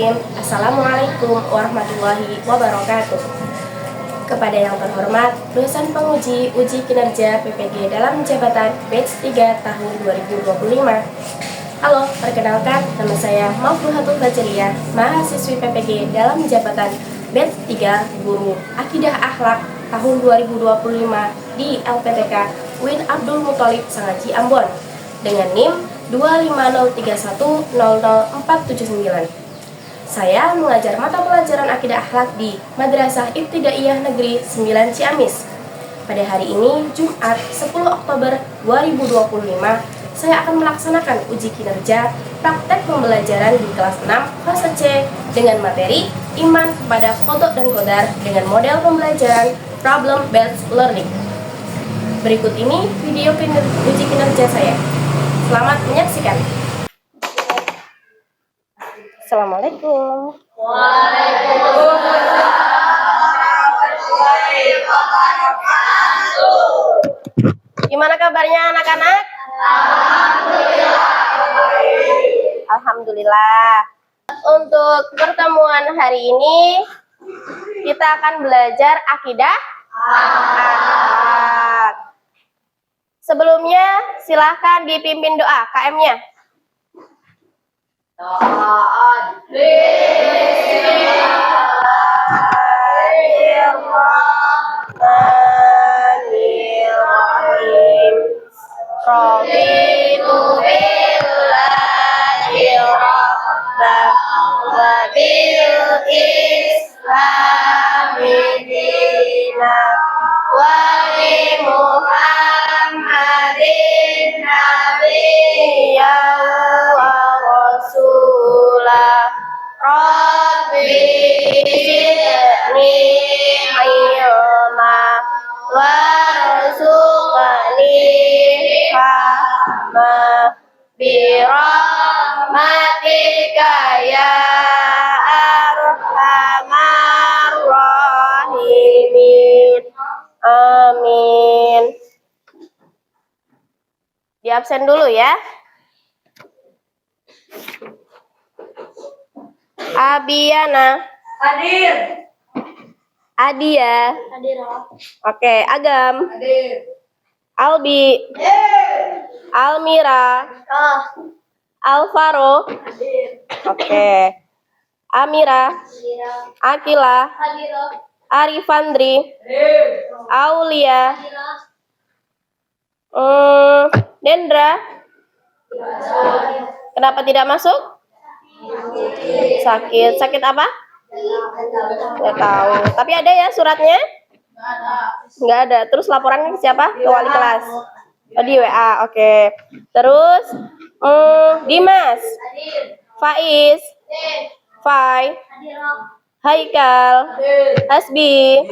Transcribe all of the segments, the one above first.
Bismillahirrahmanirrahim. Assalamualaikum warahmatullahi wabarakatuh. Kepada yang terhormat dosen penguji uji kinerja PPG dalam jabatan batch 3 tahun 2025. Halo, perkenalkan nama saya Mafruhatul Fajriyah, mahasiswi PPG dalam jabatan batch 3 Guru Akidah Akhlak tahun 2025 di LPTK Win Abdul Muthalib Sangaji Ambon dengan NIM 25031000479. Saya mengajar mata pelajaran akidah akhlak di Madrasah Ibtidaiyah Negeri 9 Ciamis. Pada hari ini, Jumat 10 Oktober 2025, saya akan melaksanakan uji kinerja praktek pembelajaran di kelas 6 fase C dengan materi iman kepada kodok dan kodar dengan model pembelajaran problem based learning. Berikut ini video uji kinerja saya. Selamat menyaksikan. Assalamualaikum. Waalaikumsalam warahmatullahi wabarakatuh. Gimana kabarnya anak-anak? Alhamdulillah. Alhamdulillah. Untuk pertemuan hari ini kita akan belajar akidah akhlak. Sebelumnya silahkan dipimpin doa KM-nya. Bismillahirrahmanirrahim. Raditu billahi rabban wa bil islami dinan wa bi Muhammadin nabiyyan wa rasulah. Rabbi zidni ilma warzuqni fahma birahmatika ya arhamar rahimin. Amin. Di absen dulu ya. Abiana. Hadir. Adia. Hadir. Oke, Agam. Hadir. Albi. Almira. Alvaro. Hadir. Oke. Amira. Akila. Hadir. Arifandri. Hadir. Aulia. Dendra. Kenapa tidak masuk? Sakit. Sakit apa? Nggak tahu. Tapi ada ya suratnya? Nggak ada. Terus laporannya ke siapa? Ke wali kelas. Oh, di WA. Oke. Terus Dimas, Faiz, Fai, Haikal, Hasbi,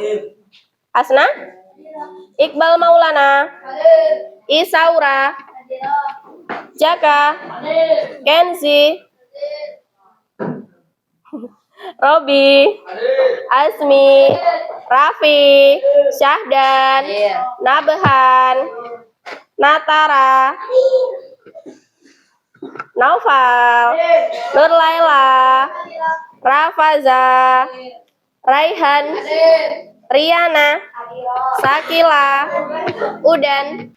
Hasna, Iqbal Maulana, Isaura, Jaka, Kenzi, Robi, Asmi, Raffi, Syahdan, Nabahan, Natara, Naufal, Nurlaila, Rafaza, Raihan, Riana, Sakila, Udan.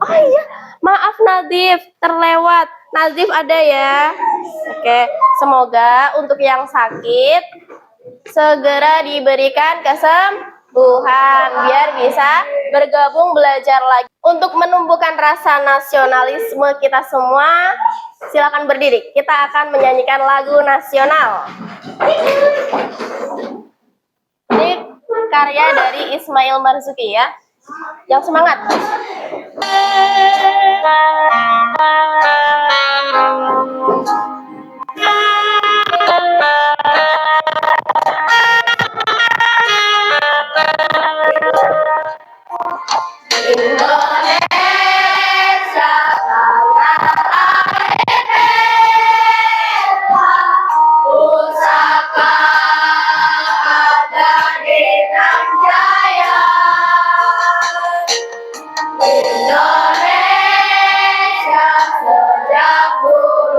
Oh iya, maaf Nadif, terlewat. Nazif ada ya. Oke, semoga untuk yang sakit segera diberikan kesembuhan biar bisa bergabung belajar lagi. Untuk menumbuhkan rasa nasionalisme kita semua, silakan berdiri. Kita akan menyanyikan lagu nasional. Ini karya dari Ismail Marzuki ya. Yang semangat. Indonesia pusaka ada di Namjaya. Indonesia sejak dulu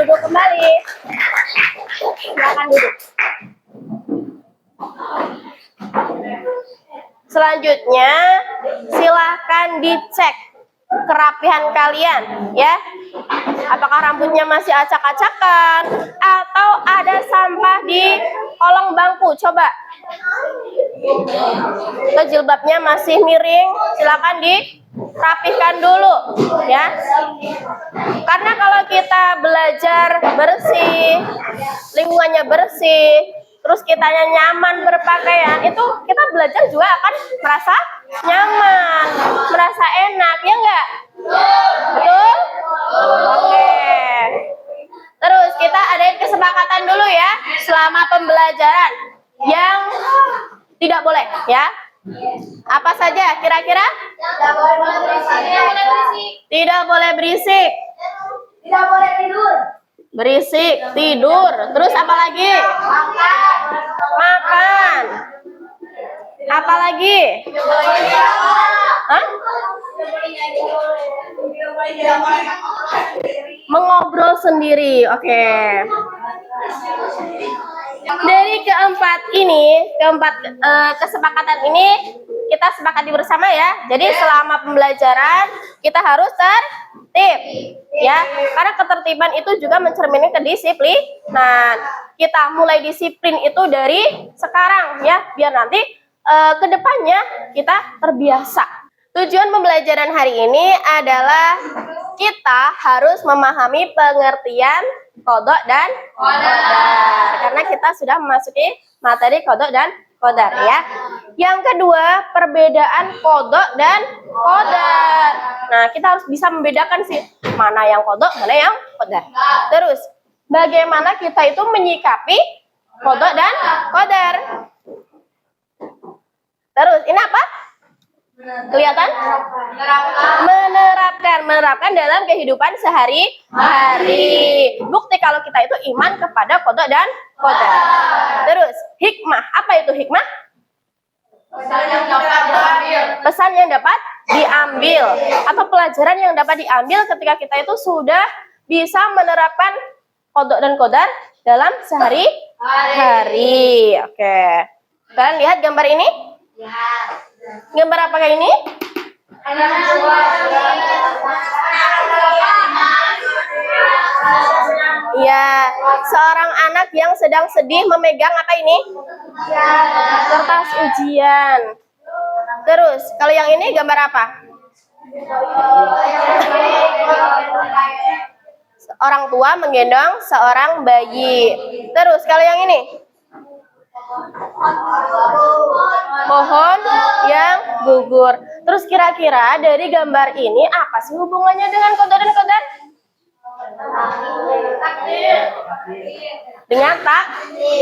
duduk kembali. Silakan duduk. Selanjutnya, silahkan dicek kerapihan kalian, ya. Apakah rambutnya masih acak-acakan atau ada sampah di kolong bangku? Coba. Atau jilbabnya masih miring, silakan dirapihkan dulu, ya. Karena kalau kita belajar bersih, lingkungannya bersih, terus kitanya nyaman berpakaian, itu kita belajar juga akan merasa nyaman, merasa enak, ya enggak? Betul? Oke. Terus kita adain kesepakatan dulu ya selama pembelajaran yang tidak boleh, ya. Apa saja kira-kira? Tidak boleh berisik. Tidak boleh tidur. Berisik, tidur. Terus apa lagi? Makan. Apa lagi? Hah? Mengobrol sendiri. Oke. Dari keempat kesepakatan ini kita sepakati bersama ya. Jadi selama pembelajaran kita harus tertib, ya. Karena ketertiban itu juga mencerminkan kedisiplinan. Kita mulai disiplin itu dari sekarang ya, biar nanti kedepannya kita terbiasa. Tujuan pembelajaran hari ini adalah kita harus memahami pengertian qadha dan qadar. Karena kita sudah memasuki materi qadha dan qadar, ya. Yang kedua, perbedaan qadha dan qadar. Nah, kita harus bisa membedakan sih mana yang qadha, mana yang qadar. Terus, bagaimana kita itu menyikapi qadha dan qadar. Terus, ini apa? Kelihatan? Menerapkan dalam kehidupan sehari-hari. Bukti kalau kita itu iman kepada qadha dan qadar. Terus, hikmah. Apa itu hikmah? Pesan yang dapat diambil atau pelajaran yang dapat diambil ketika kita itu sudah bisa menerapkan qadha dan qadar dalam sehari-hari. Oke. Kalian lihat gambar ini? Gambar apakah ini? Ya, seorang anak yang sedang sedih memegang apa ini? Kertas ujian. Terus, kalau yang ini gambar apa? Orang tua menggendong seorang bayi. Terus, kalau yang ini? Pohon yang gugur. Terus kira-kira dari gambar ini apa sih hubungannya dengan qadha dan qadar? Dengan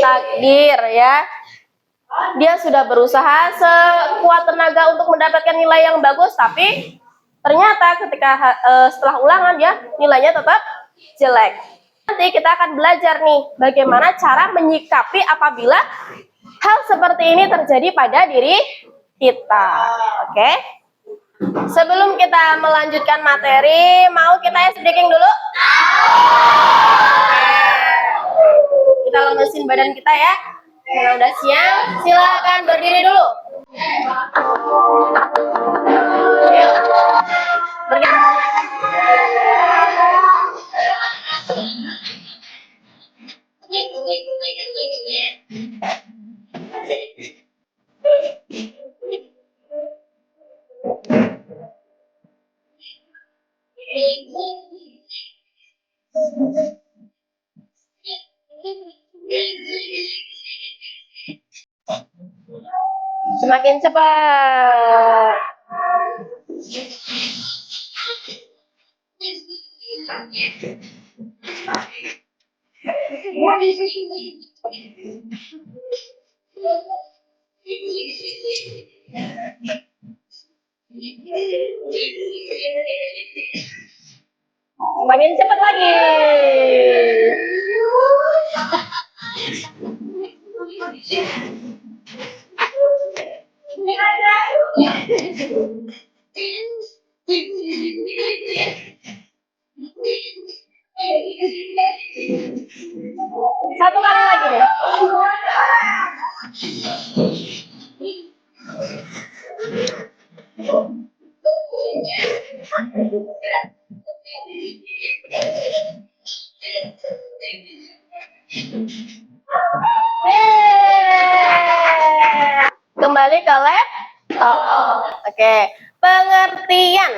takdir, ya. Dia sudah berusaha sekuat tenaga untuk mendapatkan nilai yang bagus, tapi ternyata ketika setelah ulangan dia nilainya tetap jelek. Nanti kita akan belajar nih bagaimana cara menyikapi apabila hal seperti ini terjadi pada diri kita. Oke? Sebelum kita melanjutkan materi, mau kita ice breaking dulu? Kita lemesin badan kita ya. Kalau udah siap, silakan berdiri dulu. Semakin cepat. Semakin cepat lagi. Kembali ke laptop. Oke, pengertian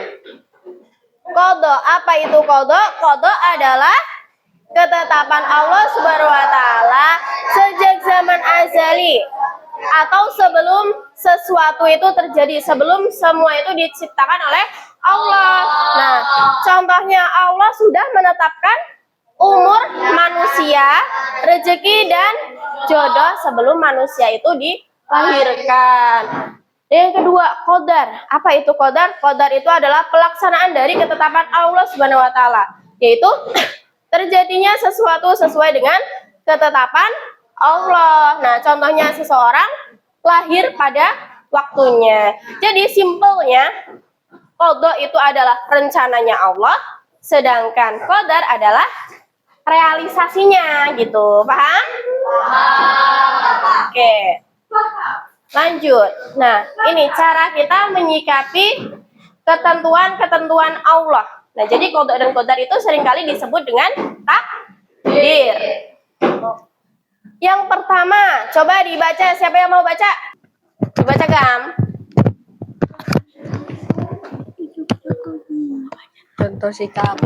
qada. Apa itu qada? Qada adalah ketetapan Allah Subhanahu wa taala sejak zaman azali atau sebelum sesuatu itu terjadi, sebelum semua itu diciptakan oleh Allah. Nah, contohnya Allah sudah menetapkan umur manusia, rezeki dan jodoh sebelum manusia itu dilahirkan. Yang kedua, qadar. Apa itu qadar? Qadar itu adalah pelaksanaan dari ketetapan Allah Subhanahu wa taala, yaitu terjadinya sesuatu sesuai dengan ketetapan Allah. Nah, contohnya seseorang lahir pada waktunya. Jadi simpelnya, qada itu adalah rencananya Allah, sedangkan qadar adalah realisasinya gitu. Paham? Oke. Lanjut. Nah, ini cara kita menyikapi ketentuan-ketentuan Allah. Nah, jadi qada dan qadar itu seringkali disebut dengan takdir. Yang pertama, coba dibaca. Siapa yang mau baca? Dibaca, Gam. Contoh sikap.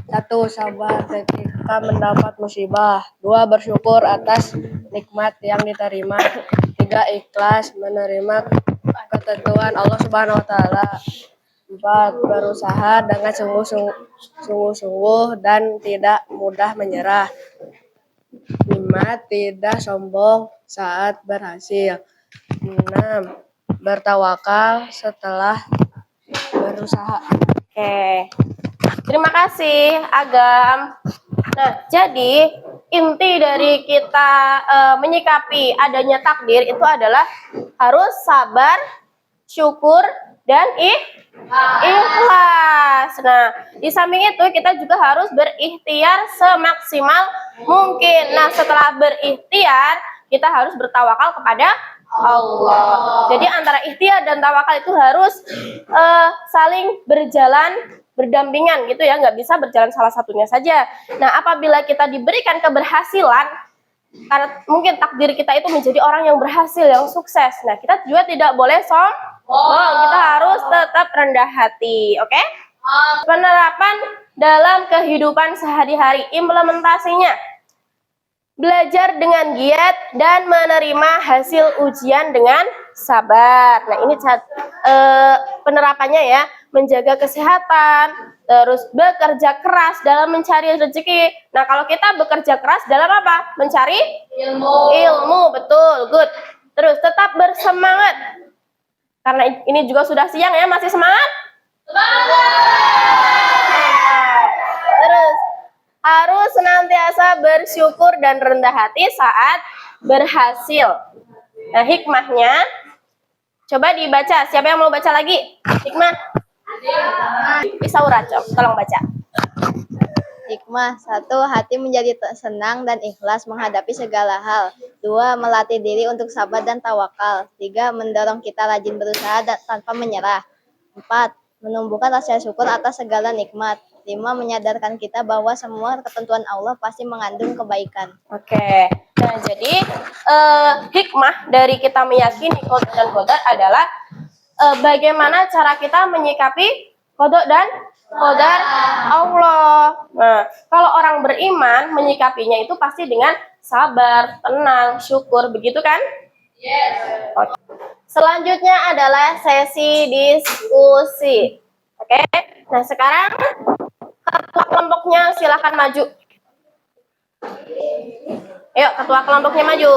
1. Sabar ketika mendapat musibah. 2. Bersyukur atas nikmat yang diterima. 3. Ikhlas menerima ketentuan Allah Subhanahu wa taala. 4. Berusaha dengan sungguh-sungguh dan tidak mudah menyerah. 5. Tidak sombong saat berhasil. 6. Bertawakal setelah berusaha. Oke. Terima kasih, Agam. Nah, jadi inti dari kita menyikapi adanya takdir itu adalah harus sabar, syukur, dan ikhlas. Nah, di samping itu kita juga harus berikhtiar semaksimal mungkin. Nah, setelah berikhtiar, kita harus bertawakal kepada Allah. Jadi antara ikhtiar dan tawakal itu harus saling berdampingan gitu ya, nggak bisa berjalan salah satunya saja. Nah, apabila kita diberikan keberhasilan, karena mungkin takdir kita itu menjadi orang yang berhasil, yang sukses. Nah, kita juga tidak boleh sombong, kita harus tetap rendah hati, oke? Penerapan dalam kehidupan sehari-hari, implementasinya. Belajar dengan giat dan menerima hasil ujian dengan sabar. Nah, ini penerapannya ya, menjaga kesehatan, terus bekerja keras dalam mencari rezeki. Nah, kalau kita bekerja keras dalam apa? Mencari ilmu, betul, good. Terus tetap bersemangat. Karena ini juga sudah siang ya, masih semangat? Terus harus senantiasa bersyukur dan rendah hati saat berhasil. Nah, hikmahnya coba dibaca. Siapa yang mau baca lagi? Hikmah. Isaura, tolong baca. Hikmah. 1. Hati menjadi senang dan ikhlas menghadapi segala hal. 2. Melatih diri untuk sabar dan tawakal. 3. Mendorong kita rajin berusaha tanpa menyerah. 4. Menumbuhkan rasa syukur atas segala nikmat. 5. Menyadarkan kita bahwa semua ketentuan Allah pasti mengandung kebaikan. Oke. Nah, jadi hikmah dari kita meyakini qada dan qadar adalah bagaimana cara kita menyikapi qada dan qadar Allah. Nah, kalau orang beriman menyikapinya itu pasti dengan sabar, tenang, syukur, begitu kan? Yes. Oke. Selanjutnya adalah sesi diskusi. Oke. Nah, sekarang ketua kelompoknya silakan maju. Ayo, ketua kelompoknya maju.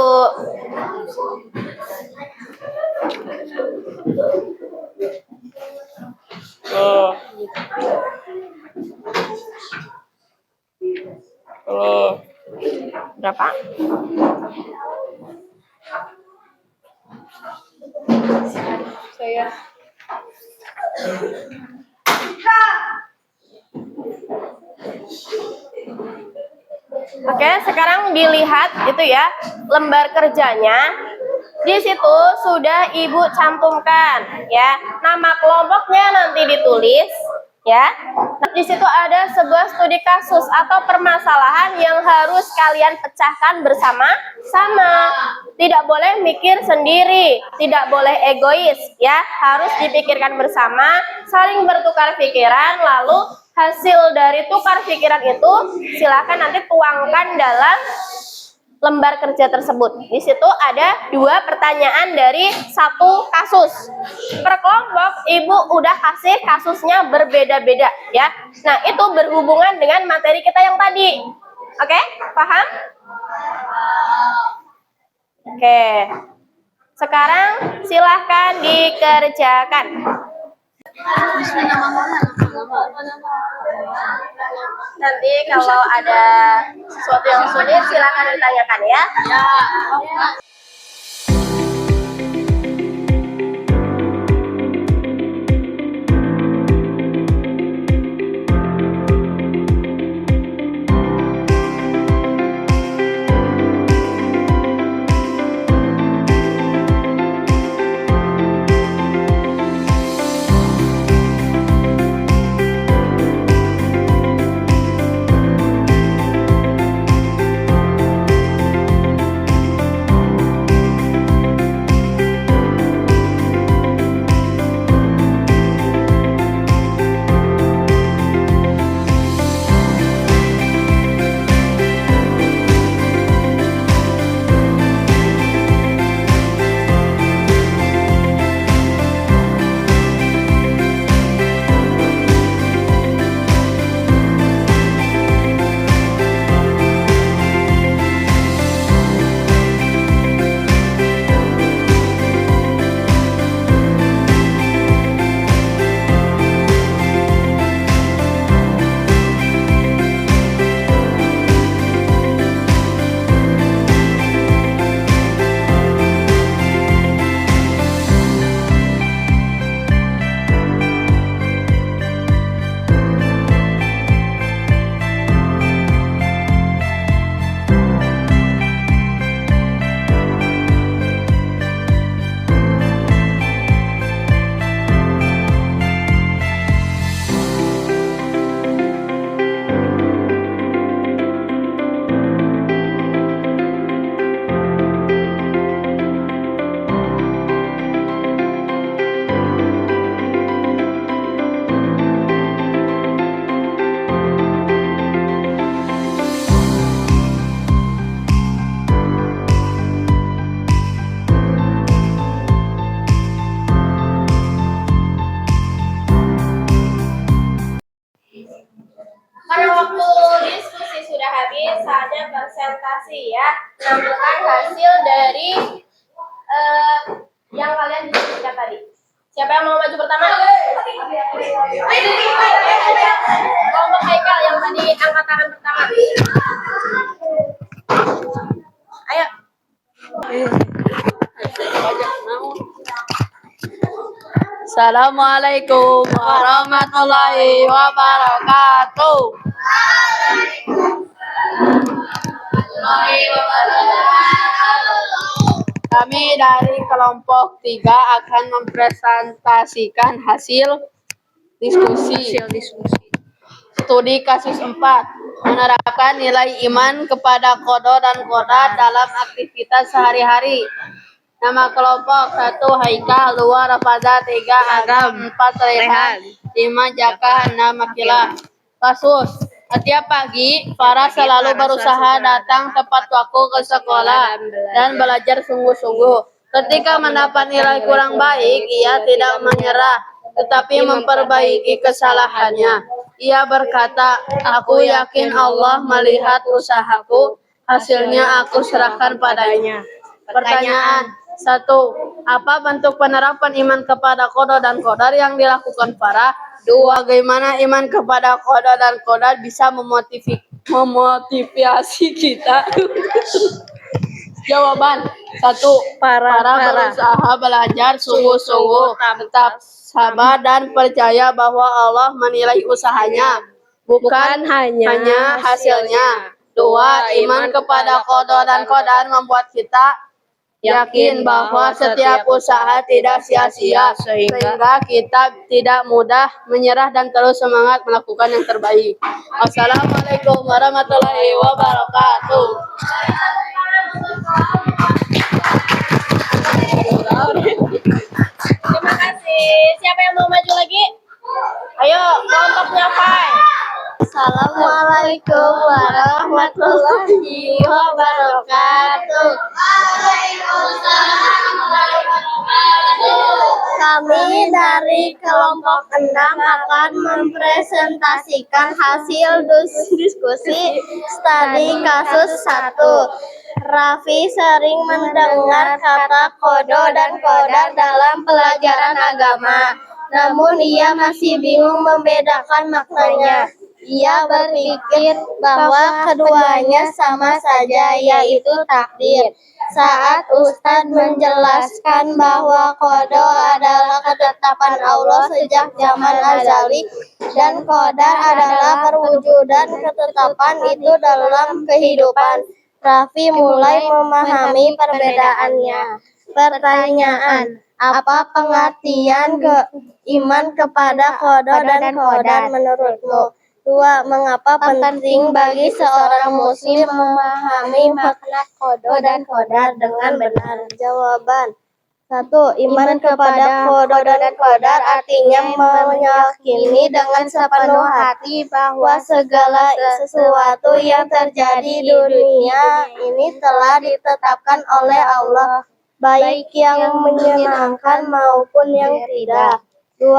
Ini berapa? Saya Oke, sekarang dilihat itu ya lembar kerjanya. Di situ sudah Ibu cantumkan ya. Nama kelompoknya nanti ditulis, Ya. Nah, di situ ada sebuah studi kasus atau permasalahan yang harus kalian pecahkan bersama-sama. Tidak boleh mikir sendiri, tidak boleh egois, ya. Harus dipikirkan bersama, saling bertukar pikiran, lalu hasil dari tukar pikiran itu silakan nanti tuangkan dalam lembar kerja tersebut. Di situ ada 2 pertanyaan dari 1 kasus. Per kelompok ibu udah kasih kasusnya berbeda-beda, ya. Nah, itu berhubungan dengan materi kita yang tadi. Oke, paham? Oke. Sekarang silahkan dikerjakan. Nanti kalau ada sesuatu yang sulit silakan ditanyakan ya. Karena waktu diskusi sudah habis, saatnya presentasi ya. Tampilkan hasil dari yang kalian diskusikan tadi. Siapa yang mau maju pertama? Kelompok Haikal yang tadi angkat tangan pertama. Ayo. Assalamualaikum warahmatullahi wabarakatuh. Kami dari kelompok 3 akan mempresentasikan hasil diskusi. Studi kasus 4, menerapkan nilai iman kepada qada dan qadar dalam aktivitas sehari-hari. Nama kelompok 1 Haikal, 2 Rafaza, 3 Agam, 4 Rehan, 5 Jaka, 6 Akila. Kasus: setiap pagi Farah selalu berusaha datang tepat waktu ke sekolah dan belajar sungguh-sungguh. Ketika mendapat nilai kurang baik, ia tidak menyerah, tetapi memperbaiki kesalahannya. Ia berkata, "Aku yakin Allah melihat usahaku, hasilnya aku serahkan padanya." Pertanyaan: 1. Apa bentuk penerapan iman kepada qada dan qadar yang dilakukan Farah? 2. Bagaimana iman kepada qada dan qadar bisa memotivasi kita? Jawaban: 1. Farah berusaha belajar sungguh-sungguh, tetap sabar dan percaya bahwa Allah menilai usahanya, bukan hanya hasilnya. 2. Iman kepada qada dan qadar membuat kita yakin bahwa setiap usaha tidak sia-sia, sehingga kita tidak mudah menyerah dan terus semangat melakukan yang terbaik. Wassalamualaikum warahmatullahi wabarakatuh. Terima kasih. Siapa yang mau maju lagi? Ayo, kelompoknya Pai. Assalamualaikum warahmatullahi wabarakatuh. Kami dari kelompok 6 akan mempresentasikan hasil diskusi studi kasus 1. Raffi sering mendengar kata kodo dan kodar dalam pelajaran agama, namun ia masih bingung membedakan maknanya. Ia berpikir bahwa keduanya sama saja, yaitu takdir. Saat Ustadz menjelaskan bahwa kodo adalah ketetapan Allah sejak zaman azali dan kodar adalah perwujudan ketetapan itu dalam kehidupan, Raffi mulai memahami perbedaannya. Pertanyaan: apa pengertian iman kepada kodo dan kodar menurutmu? 2. Mengapa penting bagi seorang muslim memahami makna kodo dan kodar dengan benar? Jawaban: 1. Iman kepada kodo dan kodar artinya meyakini dengan sepenuh hati bahwa segala sesuatu yang terjadi di dunia ini telah ditetapkan oleh Allah, baik yang menyenangkan maupun yang tidak. 2.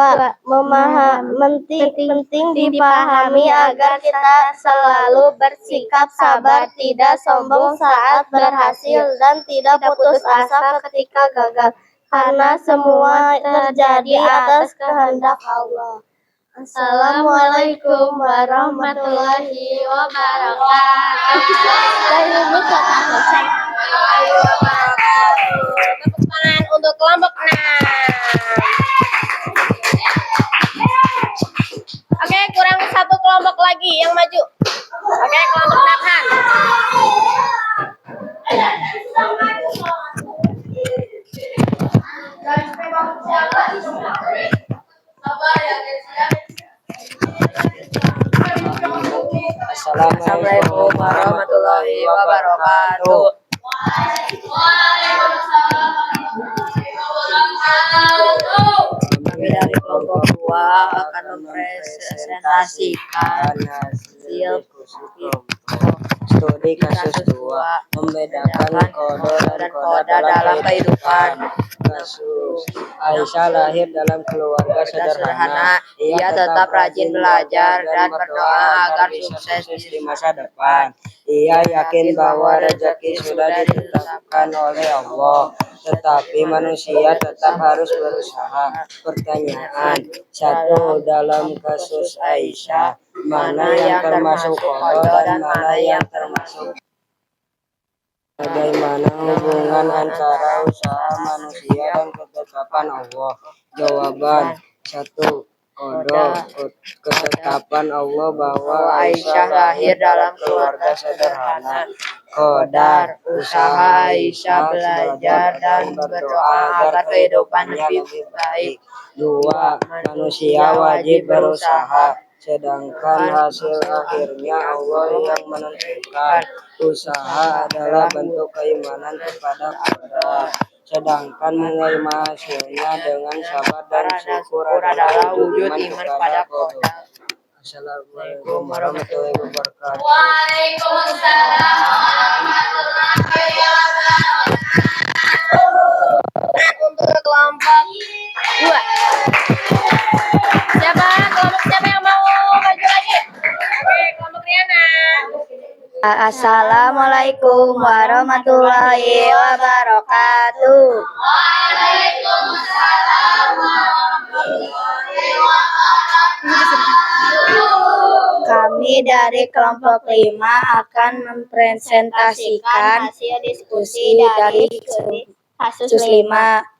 Penting dipahami agar kita selalu bersikap sabar, tidak sombong saat berhasil, dan tidak putus asa ketika gagal, karena semua terjadi atas kehendak Allah. Assalamualaikum warahmatullahi wabarakatuh. Tepuk tangan untuk kelompok 6. Oke, kurang satu kelompok lagi yang maju. Oke, kelompok Nathan. Assalamualaikum warahmatullahi wabarakatuh. Kami dari kelompok 2 akan mempresentasikan hasil studi kasus 2, membedakan kodo dan kodar dalam kehidupan. Kasus: Aisyah lahir dalam keluarga sederhana. Ia tetap rajin belajar dan berdoa agar sukses di masa depan. Ia yakin bahwa rezeki sudah ditetapkan oleh Allah, tetapi manusia tetap harus berusaha. Pertanyaan: 1. Dalam kasus Aisyah, mana yang termasuk kodo dan mana yang termasuk? Bagaimana hubungan antara usaha manusia dan ketetapan Allah? Jawaban: 1. Kodo, ketetapan Allah bahwa Aisyah lahir dalam keluarga sederhana. Kodar, usaha Aisyah belajar dan berdoa agar kehidupannya lebih baik. 2. Manusia wajib berusaha, sedangkan hasil akhirnya Allah yang menentukan. Usaha adalah bentuk keimanan kepada Allah, sedangkan menerima hasilnya dengan sabar dan syukur adalah wujud iman kepada Allah. Assalamualaikum warahmatullahi wabarakatuh. Waalaikumsalam warahmatullahi wabarakatuh. Untuk kelompok 2. Siapa yang mau maju lagi? Oke, kelompok Riana. Assalamualaikum warahmatullahi wabarakatuh. Waalaikumsalam warahmatullahi wabarakatuh. Kami dari kelompok 5 akan mempresentasikan hasil diskusi dari Kasus Kasus 5.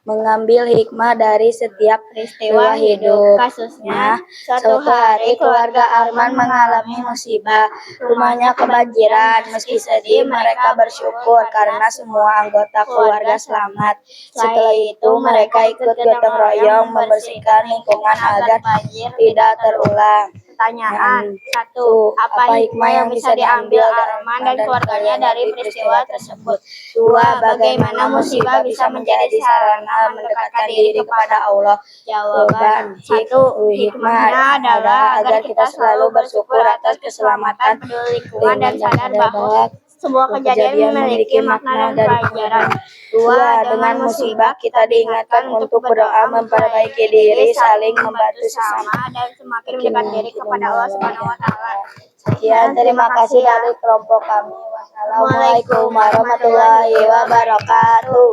Mengambil hikmah dari setiap peristiwa hidup. Kasusnya, Suatu hari keluarga Arman mengalami musibah. Rumahnya kebanjiran. Meski sedih, mereka bersyukur karena semua anggota keluarga selamat. Setelah itu, mereka ikut gotong royong membersihkan lingkungan agar banjir tidak terulang. Pertanyaan 1. Apa hikmah yang bisa diambil Arman dan keluarganya dari peristiwa tersebut? 2. Bagaimana musibah bisa menjadi sarana mendekatkan diri kepada Allah? Jawaban 1. Hikmahnya adalah agar kita selalu bersyukur atas keselamatan, peduli lingkungan, dan sadar bahwa semua kejadian memiliki makna dan pelajaran. 2. Dengan musibah kita diingatkan untuk berdoa, memperbaiki diri, saling membantu sesama, dan semakin mendekat diri kepada Allah Subhanahu wa taala. Sekian, terima kasih dari kelompok kami. Wassalamualaikum warahmatullahi wabarakatuh.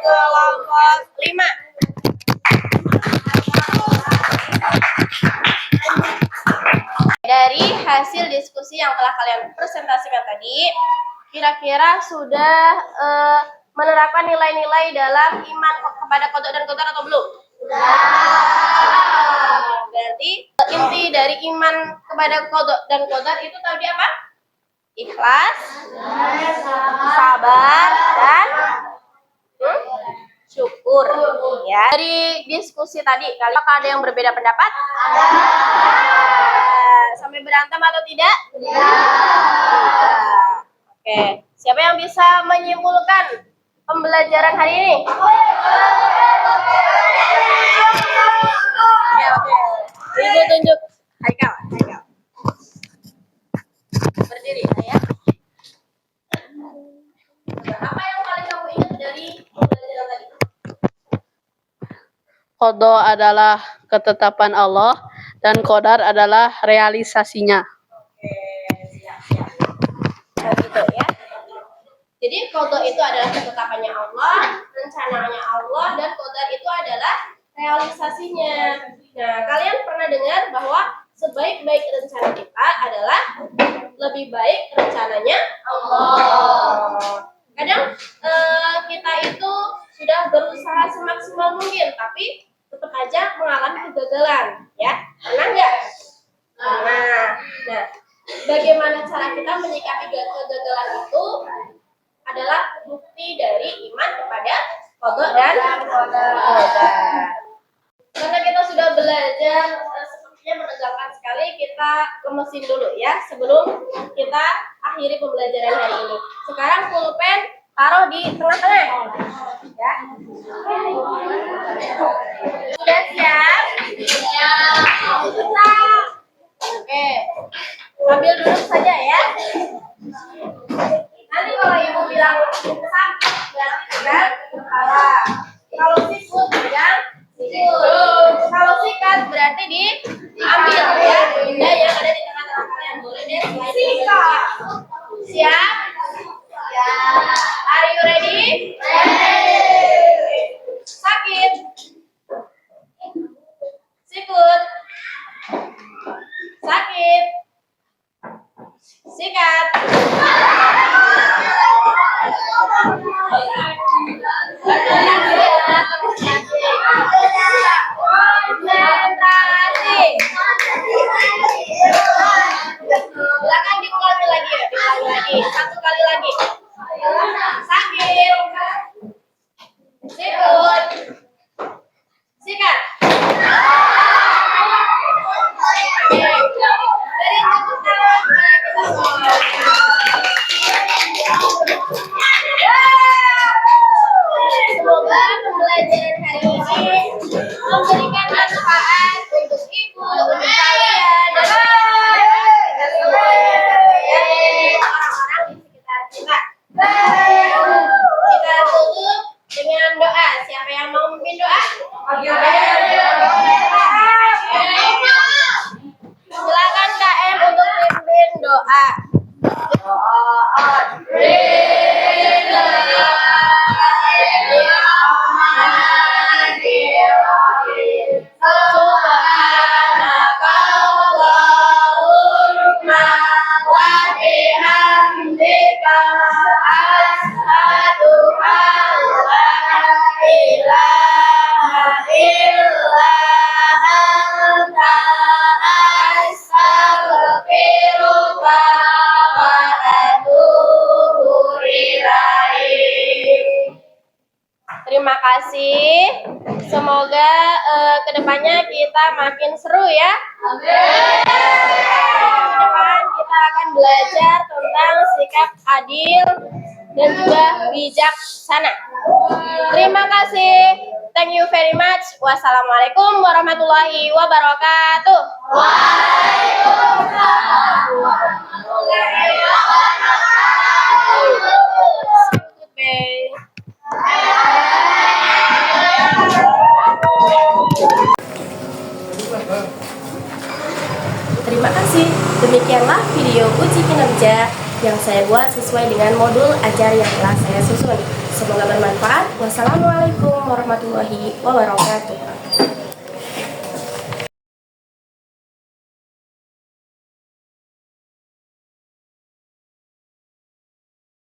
Kelompok 5. Dari hasil diskusi yang telah kalian presentasikan tadi, kira-kira sudah menerapkan nilai-nilai dalam iman kepada qada dan qadar atau belum? Berarti inti dari iman kepada qada dan qadar itu tadi apa? Ikhlas, sabar, dan syukur. Ya. Dari diskusi tadi, apakah ada yang berbeda pendapat? Ada. Sampai berantem atau tidak? Tidak. Oke. Siapa yang bisa menyimpulkan pembelajaran hari ini? Oke. Tunjuk. Haikal. Berdiri, ya. Apa yang paling kamu ingat dari pembelajaran tadi? Qada adalah ketetapan Allah dan qadar adalah realisasinya. Oke, siap. Oh, gitu ya. Jadi qada itu adalah ketetapannya Allah, rencananya Allah, dan qadar itu adalah realisasinya. Nah, kalian pernah dengar bahwa sebaik-baik rencana kita adalah lebih baik rencananya Allah. Kadang kita itu sudah berusaha semaksimal mungkin, tapi tetap aja mengalami kegagalan, ya. Pernah nggak? Nah, bagaimana cara kita menyikapi kegagalan itu adalah bukti dari iman kepada qada dan qadar. Karena kita sudah belajar sepertinya menegangkan sekali, kita lemesin dulu ya sebelum kita akhiri pembelajaran hari ini. Sekarang pulpen taruh di tengah-tengah. Ya. Sudah siap? Siap. Oke. Sambil duduk saja ya. Nanti kalau ibu bilang sakit berarti pegang kepala. Kalau sikut pegang sikut. Kalau sikat berarti diambil ya. Benda yang ada di tengah-tengah kalian. Boleh deh sikat. Siap? Are you ready? Ready. Sakit. kita makin seru ya. Depan kita akan belajar tentang sikap adil dan juga bijaksana. Terima kasih. Thank you very much. Wassalamualaikum warahmatullahi wabarakatuh. Goodbye. Terima kasih. Demikianlah video uji kinerja yang saya buat sesuai dengan modul ajar yang telah saya susun. Semoga bermanfaat. Wassalamualaikum warahmatullahi wabarakatuh.